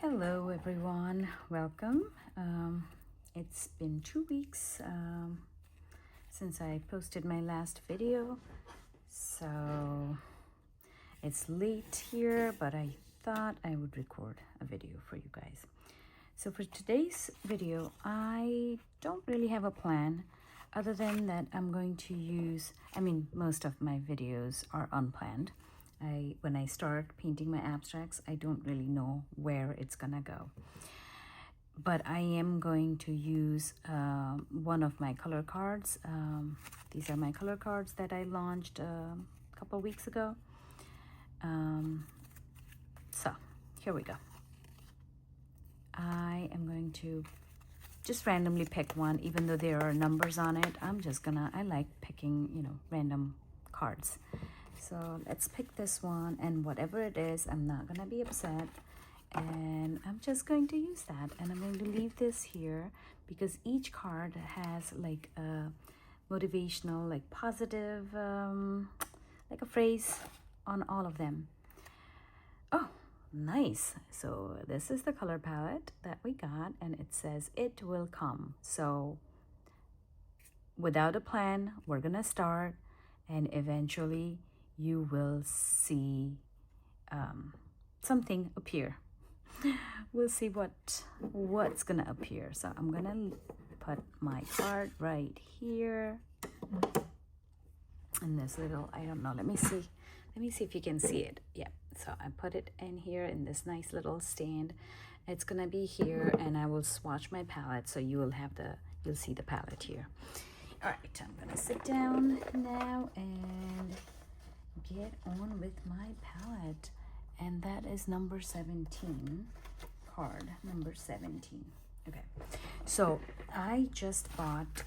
Hello everyone, welcome. It's been 2 weeks since I posted my last video, so it's late here, but I thought I would record a video for you guys. So for today's video, I don't really have a plan other than that I'm going to use, most of my videos are unplanned. When I start painting my abstracts, I don't really know where it's gonna go. But I am going to use one of my color cards. These are my color cards that I launched a couple weeks ago. So here we go. I am going to just randomly pick one, even though there are numbers on it. I like picking, random cards. So let's pick this one, and whatever it is, I'm not gonna be upset, and I'm just going to use that, and I'm going to leave this here because each card has like a motivational, like positive, like a phrase on all of them. Oh, nice. So this is the color palette that we got, and it says it will come. So without a plan, we're gonna start, and eventually you will see something appear. We'll see what's gonna appear. So I'm gonna put my card right here, and this little, I don't know, let me see if you can see it. Yeah, so I put it in here in this nice little stand. It's gonna be here, and I will swatch my palette so you'll see the palette here. All right, I'm gonna sit down now and get on with my palette, and that is number 17, card number 17. Okay, so I just bought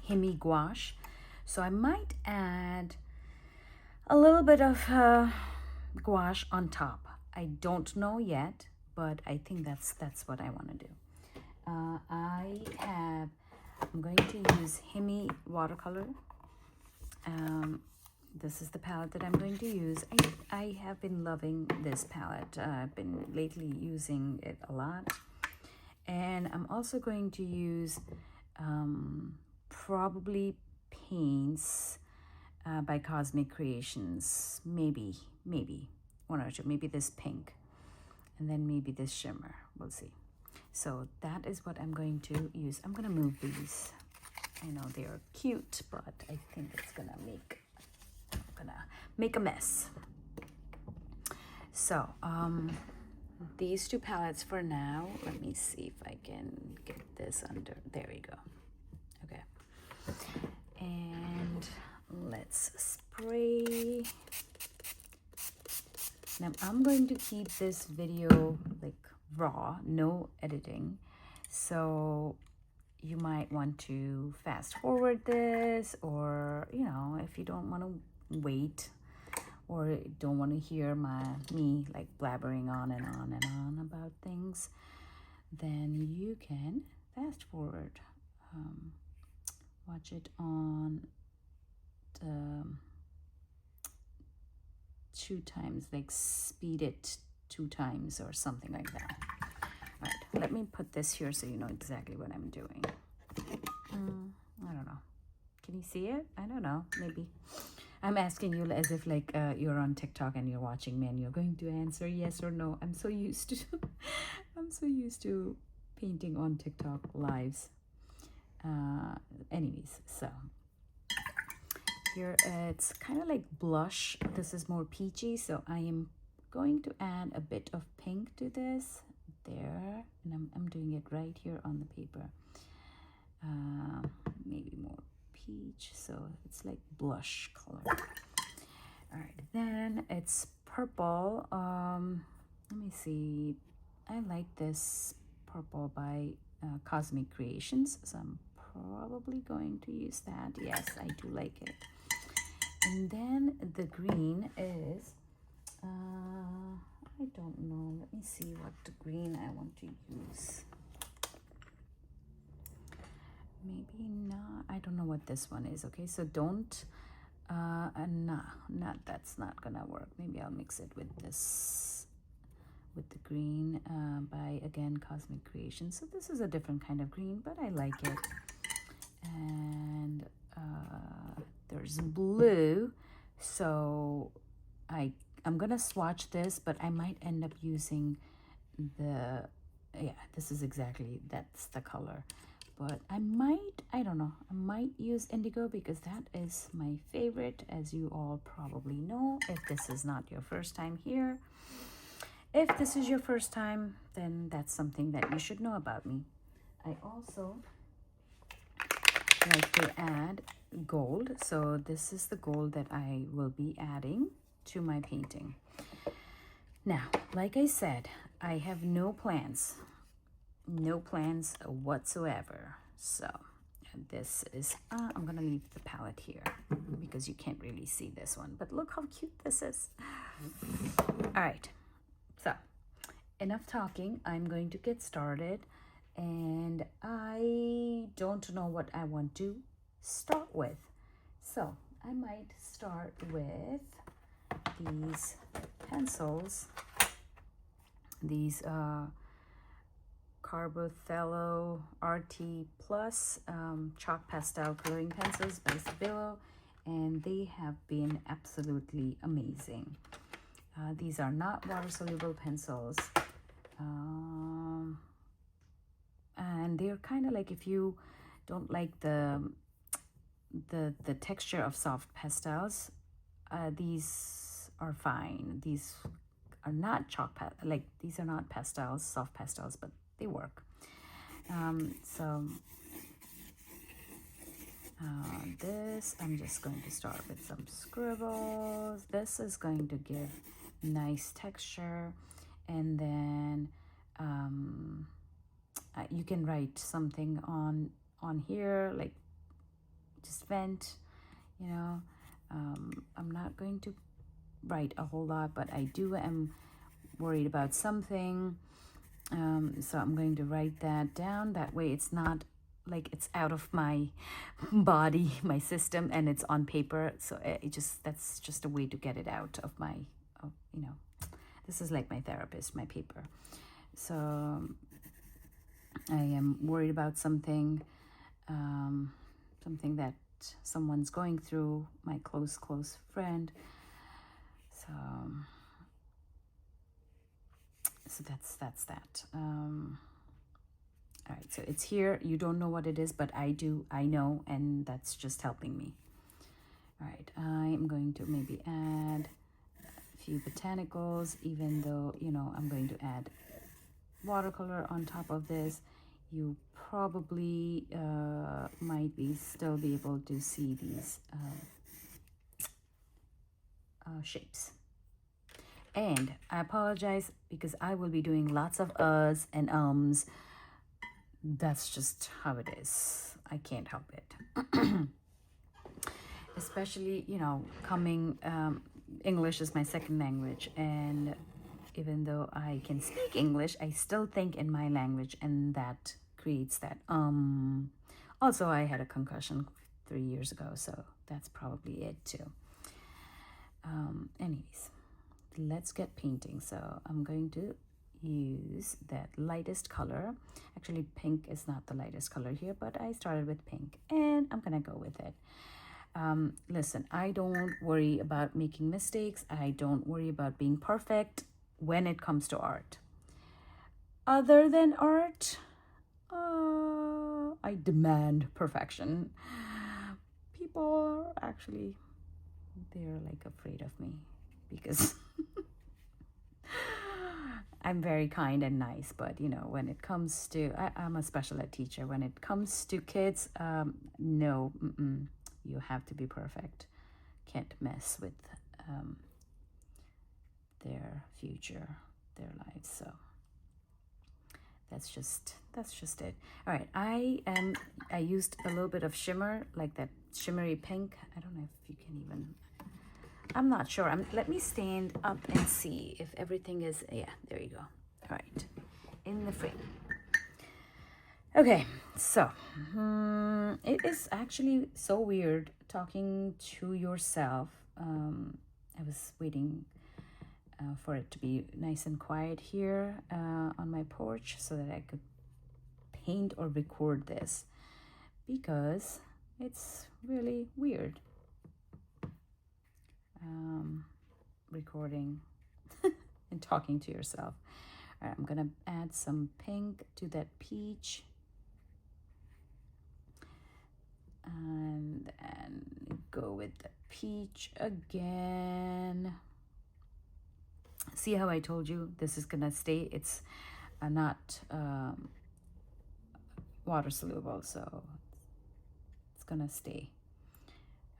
Himi gouache, so I might add a little bit of gouache on top. I don't know yet, but I think that's what I want to do. I'm going to use Himi watercolor. This is the palette that I'm going to use. I have been loving this palette. I've been lately using it a lot. And I'm also going to use probably paints by Cosmic Creations. Maybe one or two. Maybe this pink. And then maybe this shimmer. We'll see. So that is what I'm going to use. I'm going to move these. I know they're cute, but I think it's going to make a mess. So these two palettes for now. Let me see if I can get this under. There we go. Okay, and let's spray. Now I'm going to keep this video like raw, no editing, so you might want to fast forward this, or if you don't want to wait or don't want to hear me like blabbering on and on and on about things, then you can fast forward. Watch it on the 2 times, like speed it 2 times or something like that. All right, let me put this here so you know exactly what I'm doing. I don't know. Can you see it? I don't know. Maybe. I'm asking you as if like you're on TikTok and you're watching me and you're going to answer yes or no. I'm so used to painting on TikTok lives. Anyways, so here it's kind of like blush. This is more peachy, so I am going to add a bit of pink to this there, and I'm doing it right here on the paper. Maybe more peach, so it's like blush color. All right, then it's purple. Let me see. I like this purple by Cosmic Creations, so I'm probably going to use that. Yes, I do like it. And then the green is I don't know. Let me see what the green I want to use. Maybe not. I don't know what this one is. Okay, so don't that's not gonna work. Maybe I'll mix it with this with the green by, again, Cosmic Creation. So this is a different kind of green, but I like it. And there's blue. So I'm gonna swatch this, but I might end up using the, yeah, this is exactly, that's the color. But I don't know, I might use indigo because that is my favorite, as you all probably know, if this is not your first time here. If this is your first time, then that's something that you should know about me. I also like to add gold. So this is the gold that I will be adding to my painting. Now, like I said, I have no plans whatsoever. So this is, I'm gonna leave the palette here because you can't really see this one, but look how cute this is. All right, so enough talking. I'm going to get started, and I don't know what I want to start with. So I might start with these pencils, these CarbOthello Arty Plus chalk pastel coloring pencils by Stabilo, and they have been absolutely amazing. These are not water soluble pencils, and they're kind of like, if you don't like the texture of soft pastels, these are fine. These are not these are not pastels, soft pastels, but they work. This, I'm just going to start with some scribbles. This is going to give nice texture, and then you can write something on here, like just vent, you know. I'm not going to write a whole lot, but I am worried about something, so I'm going to write that down. That way it's not like it's out of my body, my system, and it's on paper. So that's just a way to get it out of my, you know, this is like my therapist, my paper. So I am worried about something, something that someone's going through, my close friend. So that's that. All right, so it's here. You don't know what it is, but I do. I know, and that's just helping me. All right, I'm going to maybe add a few botanicals, even though, you know, I'm going to add watercolor on top of this. You probably might still be able to see these shapes. And I apologize because I will be doing lots of uhs and ums. That's just how it is. I can't help it. Especially, you know, English is my second language, and even though I can speak English, I still think in my language, and that creates that Also, I had a concussion 3 years ago, so that's probably it too. Anyways, let's get painting. So I'm going to use that lightest color. Actually, pink is not the lightest color here, but I started with pink, and I'm gonna go with it. Listen, I don't worry about making mistakes. I don't worry about being perfect when it comes to art. Other than art, I demand perfection. People are actually, they're like afraid of me because I'm very kind and nice, but you know, when it comes to, I'm a special ed teacher. When it comes to kids, no, you have to be perfect. Can't mess with their future, their lives. So that's just it. All right, I used a little bit of shimmer, like that shimmery pink. I don't know if you can even, I'm not sure. Let me stand up and see if everything is, yeah, there you go. All right, in the frame. Okay, so it is actually so weird talking to yourself. I was waiting for it to be nice and quiet here on my porch so that I could paint or record this, because it's really weird recording and talking to yourself. All right, I'm gonna add some pink to that peach, and go with the peach again. See how I told you this is gonna stay? It's not water soluble, so it's gonna stay.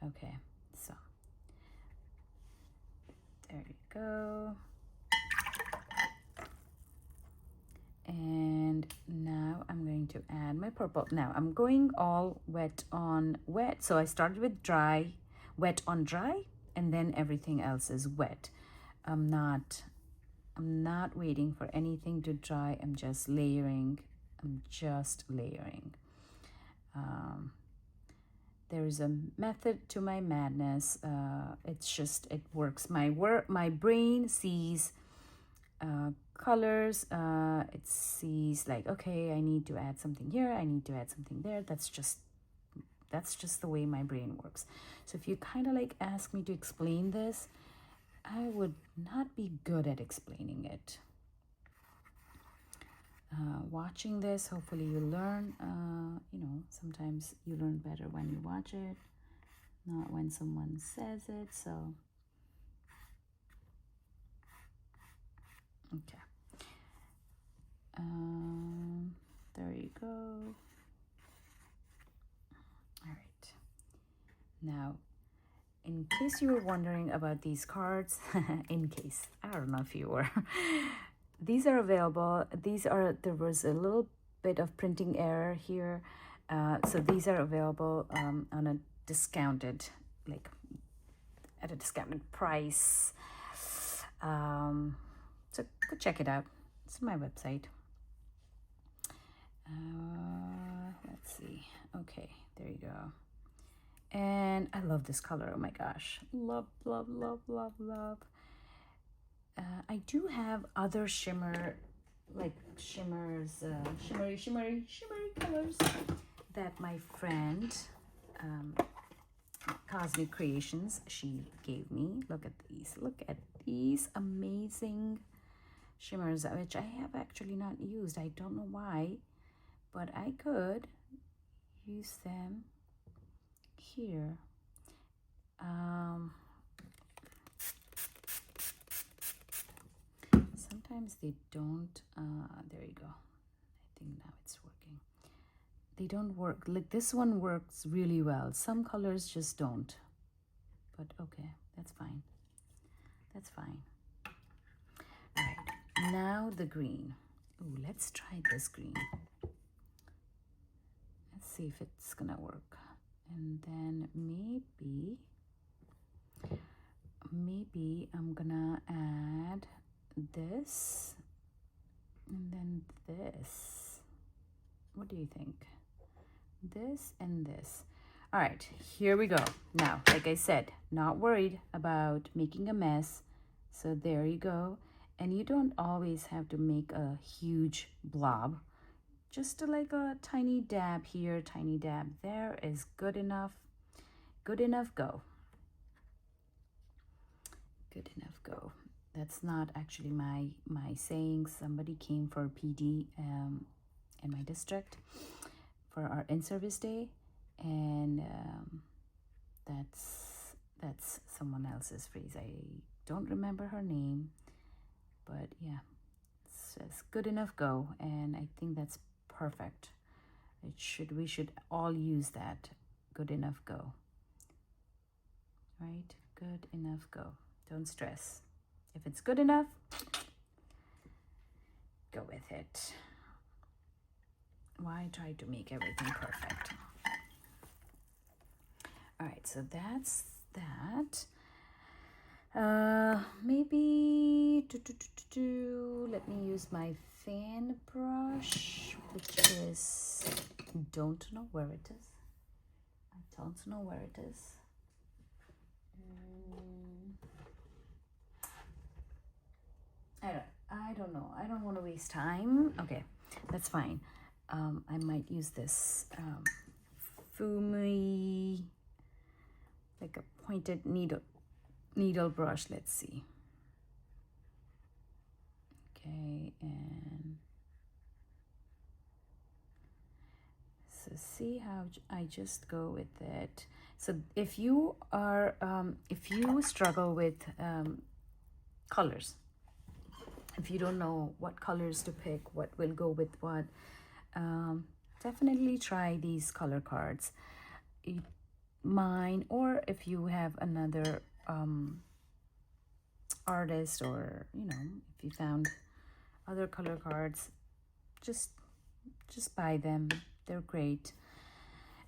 Okay, so there you go. And now I'm going to add my purple. Now I'm going all wet on wet. So I started with dry, wet on dry, and then everything else is wet. I'm not waiting for anything to dry. I'm just layering. There is a method to my madness. It works. My brain sees colors. It sees like, okay, I need to add something here, I need to add something there. That's just the way my brain works. So if you kind of like ask me to explain this, I would not be good at explaining it. Watching this, hopefully you learn. You know, sometimes you learn better when you watch it, not when someone says it. So okay. There you go. All right. There in case you were wondering about these cards, in case, I don't know if you were, these are available. There was a little bit of printing error here. So these are available on a discounted, like at a discounted price. So go check it out. It's on my website. Let's see. Okay, there you go. And I love this color. Oh my gosh. Love, love, love, love, love. I do have other shimmer, like shimmers, shimmery colors that my friend, Cosmic Creations, she gave me. Look at these. Look at these amazing shimmers, which I have actually not used. I don't know why, but I could use them here. Sometimes they don't. There you go. I think now it's working. They don't work. Like this one works really well. Some colors just don't. But okay, that's fine. That's fine. All right, now the green. Ooh, let's try this green. Let's see if it's gonna work. And then maybe I'm gonna add this and then this. What do you think? This and this. All right, here we go. Now, like I said, not worried about making a mess. So there you go. And you don't always have to make a huge blob. Just like a tiny dab here, tiny dab there is good enough. Good enough, go. Good enough, go. That's not actually my saying. Somebody came for PD in my district for our in-service day, and that's someone else's phrase. I don't remember her name, but yeah, it says good enough, go, and I think that's perfect. We should all use that. Good enough, go. Right? Good enough, go. Don't stress. If it's good enough, go with it. Why try to make everything perfect? All right, so that's that. Maybe let me use my fan brush, which is, don't know where it is. I don't know where it is. I don't know. I don't want to waste time. Okay, that's fine. I might use this Himi, like a pointed needle brush. Let's see. Okay, and so see how I just go with it. So if you are, if you struggle with colors, if you don't know what colors to pick, what will go with what, definitely try these color cards. Mine, or if you have another artist, or you know, if you found other color cards, just buy them. They're great.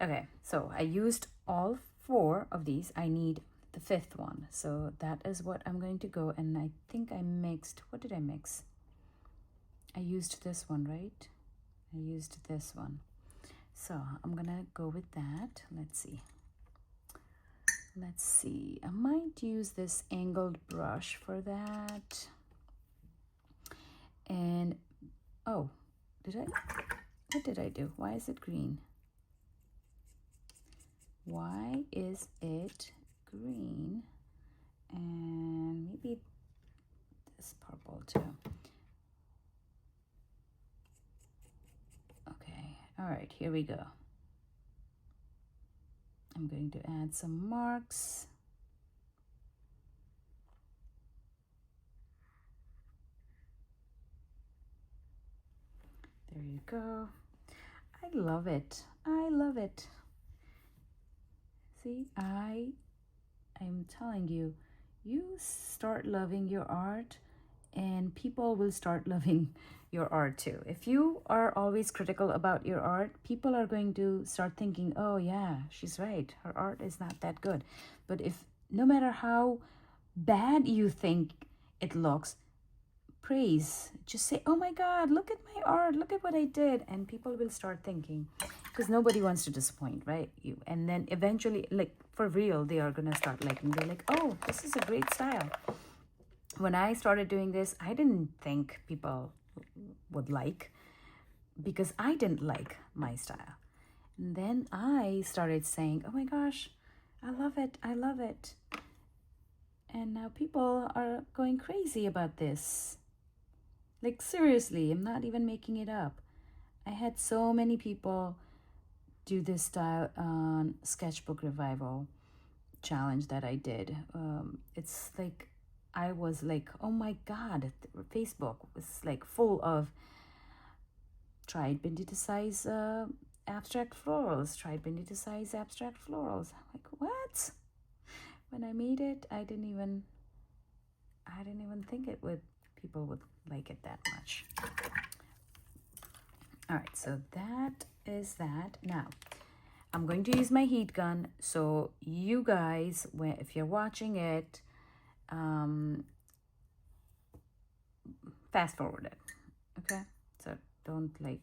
Okay, so I used all 4 of these. I need the 5th one, so that is what I'm going to go. And I think I mixed, what did I mix? I used this one, right? I used this one, so I'm gonna go with that. Let's see, I might use this angled brush for that. And oh, what did I do? Why is it green? Why is it green? And maybe this purple too. Okay, all right, here we go. I'm going to add some marks. There you go. I love it. I love it. See, I'm telling you, you start loving your art and people will start loving your art too. If you are always critical about your art, people are going to start thinking, oh yeah, she's right, her art is not that good. But if, no matter how bad you think it looks, praise, just say, oh my God, look at my art, look at what I did, and people will start thinking, because nobody wants to disappoint, right? You, and then eventually, like for real, they are gonna start liking. They're like, oh, this is a great style. When I started doing this, I didn't think people would like, because I didn't like my style. And then I started saying, oh my gosh, I love it, I love it. And now people are going crazy about this. Like seriously, I'm not even making it up. I had so many people do this style on Sketchbook Revival challenge that I did. It's like, I was like, oh my God, Facebook was like full of tried Bindi to size abstract florals, tried Bindi to size abstract florals. I'm like, what? When I made it, I didn't even think people would like it that much. All right, so that is that. Now, I'm going to use my heat gun, so you guys, if you're watching it, fast forward it, okay? So don't you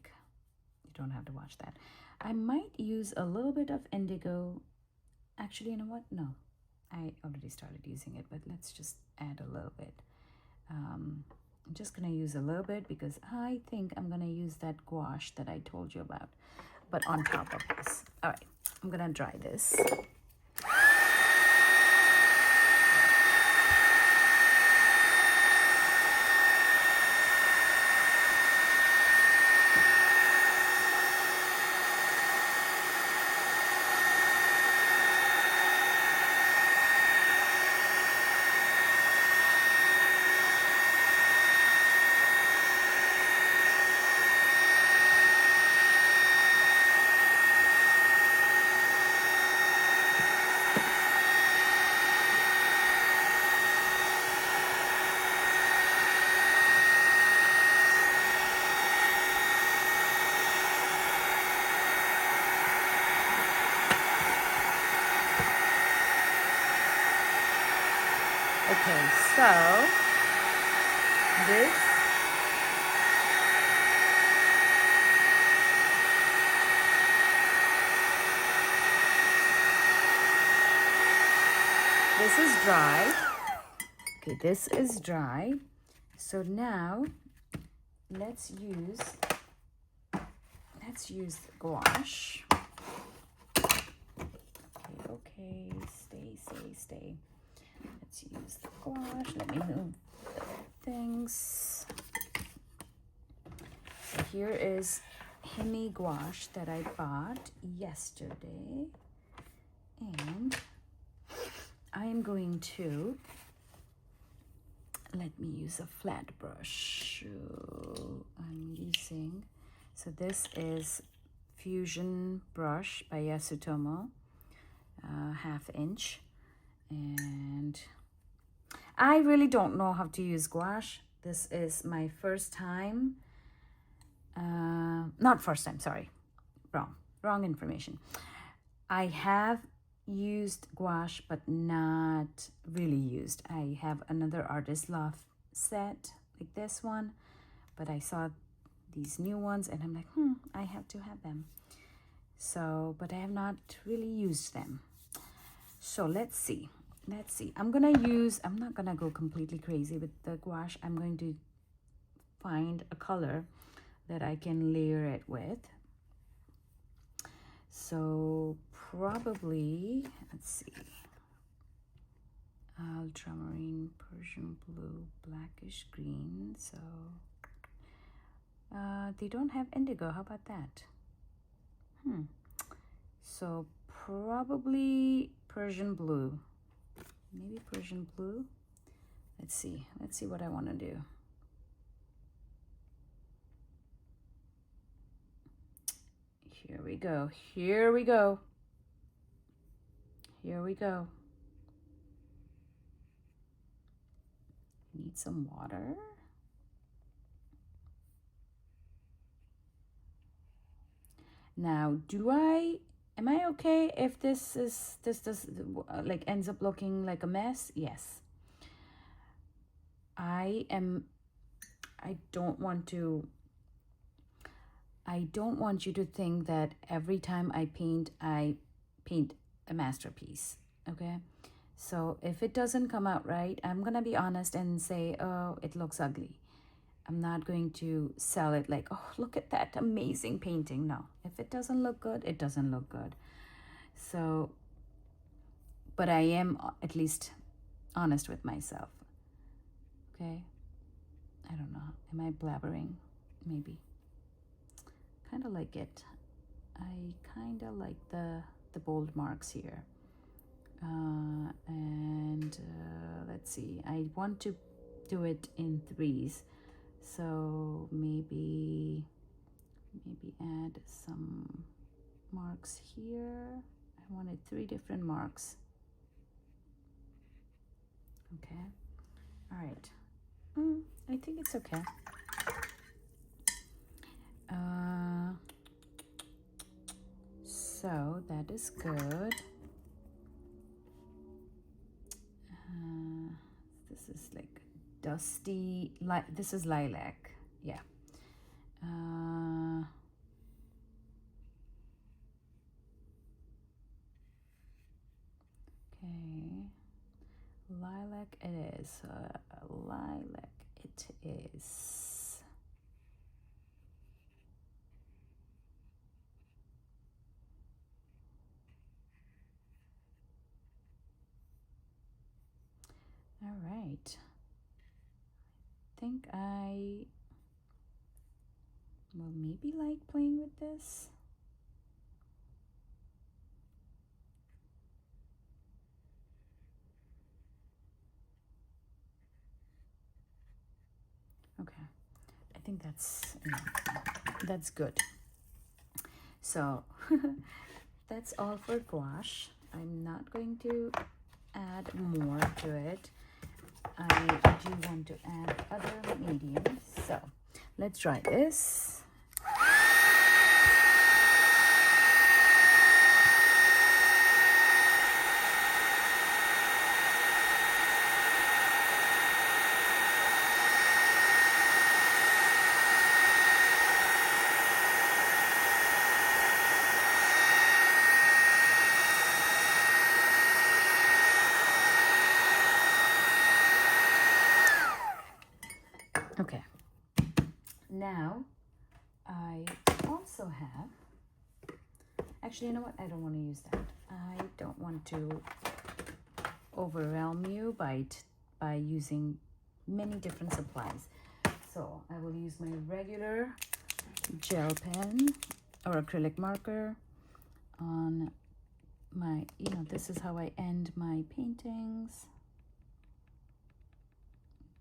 don't have to watch that. I might use a little bit of indigo. Actually, you know what? No, I already started using it, but let's just add a little bit. I'm just gonna use a little bit because I think I'm gonna use that gouache that I told you about, but on top of this. All right, I'm gonna dry this. Okay, so this is dry. Okay, this is dry. So now let's use gouache. Okay, stay. Let's use the gouache. Let me move the things. So here is Himi gouache that I bought yesterday. And I am going to, let me use a flat brush. I'm using, so this is Fusion brush by Yasutomo, 1/2 inch. And I really don't know how to use gouache. This is my first time. Not first time, sorry. Wrong information. I have used gouache, but not really used. I have another Artist Loft set like this one, but I saw these new ones and I'm like, I have to have them. So, but I have not really used them. So let's see. I'm not gonna go completely crazy with the gouache. I'm going to find a color that I can layer it with. So probably, let's see, ultramarine, Persian blue, blackish green. So they don't have indigo. How about that? So probably Persian blue. Maybe Persian blue. Let's see what I want to do. Here we go. Need some water. Now, am I okay if this like ends up looking like a mess? Yes. I don't want you to think that every time I paint a masterpiece, okay? So if it doesn't come out right, I'm gonna be honest and say, oh, it looks ugly. I'm not going to sell it like, oh, look at that amazing painting. No, if it doesn't look good, it doesn't look good. So, but I am at least honest with myself, okay? I don't know, am I blabbering? Maybe. Kind of like it. I kind of like the bold marks here. And let's see, I want to do it in 3s. So maybe add some marks here. I wanted 3 different marks. Okay. All right. I think it's okay. So that is good. This is like dusty, this is lilac. Yeah. Okay. Lilac it is. Lilac it is. All right. I think I will maybe like playing with this. Okay, I think that's good. So that's all for gouache. I'm not going to add more to it. I do want to add other mediums. So let's try this. Okay, now I also have, actually, you know what? I don't want to use that. I don't want to overwhelm you by using many different supplies. So I will use my regular gel pen or acrylic marker on my, this is how I end my paintings,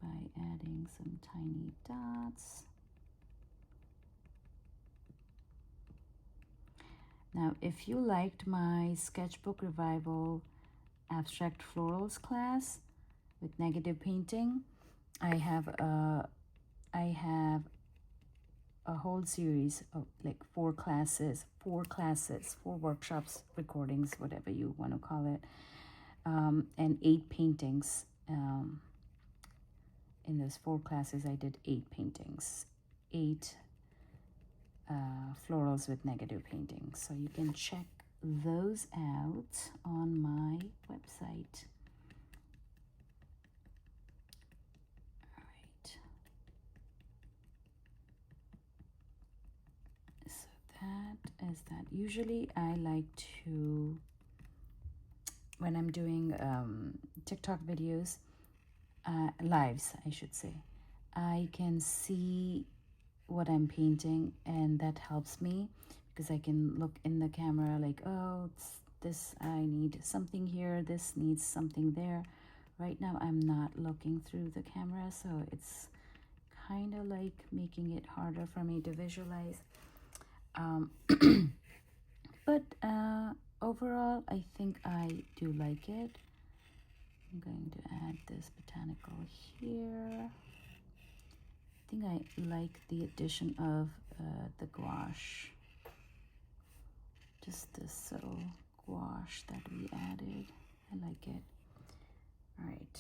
by adding some tiny dots. Now, if you liked my sketchbook revival abstract florals class with negative painting, I have a whole series of like 4 classes, 4 workshops, recordings, whatever you want to call it, and 8 paintings. In those 4 classes, I did 8 paintings, 8 florals with negative paintings. So you can check those out on my website. All right. So that is that. Usually I like to, when I'm doing TikTok videos, lives, I should say, I can see what I'm painting, and that helps me because I can look in the camera like, oh, it's this, I need something here, this needs something there. Right now I'm not looking through the camera, so it's kind of like making it harder for me to visualize. But overall, I think I do like it. I'm going to add this botanical here. I think I like the addition of the gouache. Just this subtle gouache that we added. I like it. All right.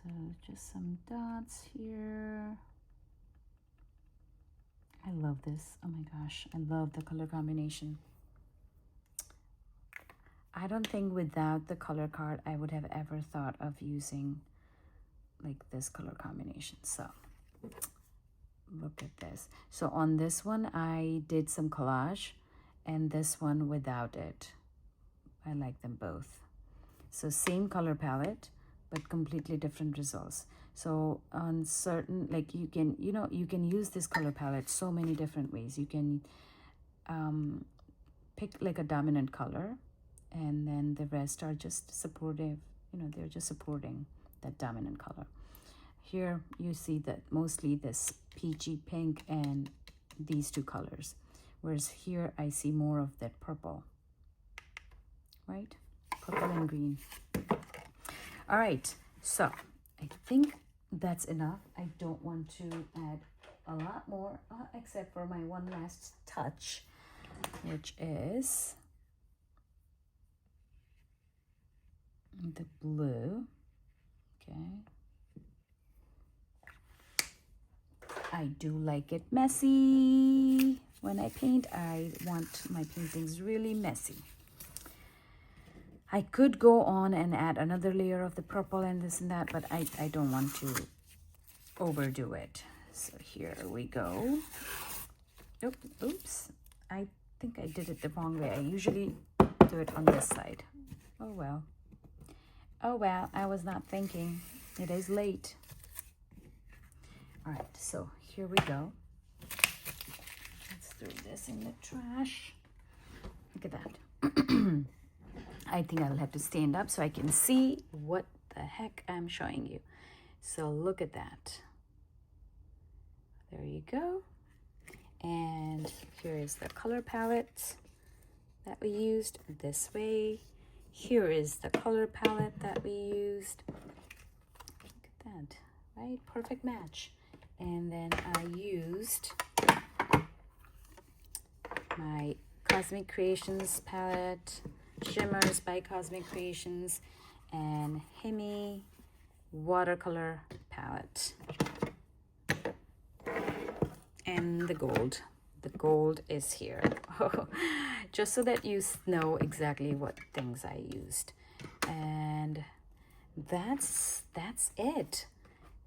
So just some dots here. I love this. Oh my gosh, I love the color combination. I don't think without the color card I would have ever thought of using like this color combination. So look at this. So on this one I did some collage, and this one without it. I like them both. So same color palette but completely different results. So on certain, like you can use this color palette so many different ways. You can pick like a dominant color, and then the rest are just supportive, they're just supporting that dominant color. Here you see that mostly this peachy pink and these 2 colors, whereas here I see more of that purple, right? Purple and green. All right, so I think that's enough. I don't want to add a lot more, except for my one last touch, which is the blue. Okay. I do like it messy. When I paint, I want my paintings really messy. I could go on and add another layer of the purple and this and that, but I don't want to overdo it. So here we go. Oops. I think I did it the wrong way. I usually do it on this side. Oh well. Oh well, I was not thinking. It is late. All right, so here we go. Let's throw this in the trash. Look at that. I think I'll have to stand up so I can see what the heck I'm showing you. So look at that. There you go. And here is the color palette that we used this way. Here is the color palette that we used. Look at that, right? Perfect match. And then I used my Cosmic Creations palette, Shimmers by Cosmic Creations, and Himi watercolor palette. And the gold. The gold is here. Just so that you know exactly what things I used. And that's it.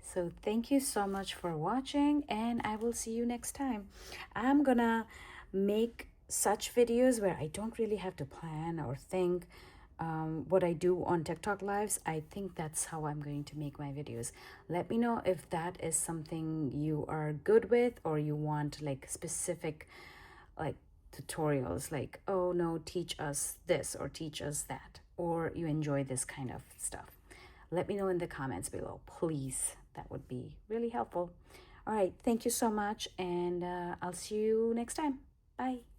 So thank you so much for watching, and I will see you next time. I'm gonna make such videos where I don't really have to plan or think what I do on TikTok lives. I think that's how I'm going to make my videos. Let me know if that is something you are good with, or you want like specific like tutorials, like, oh no, teach us this or teach us that, or you enjoy this kind of stuff. Let me know in the comments below, please. That would be really helpful. All right, thank you so much, and I'll see you next time. Bye.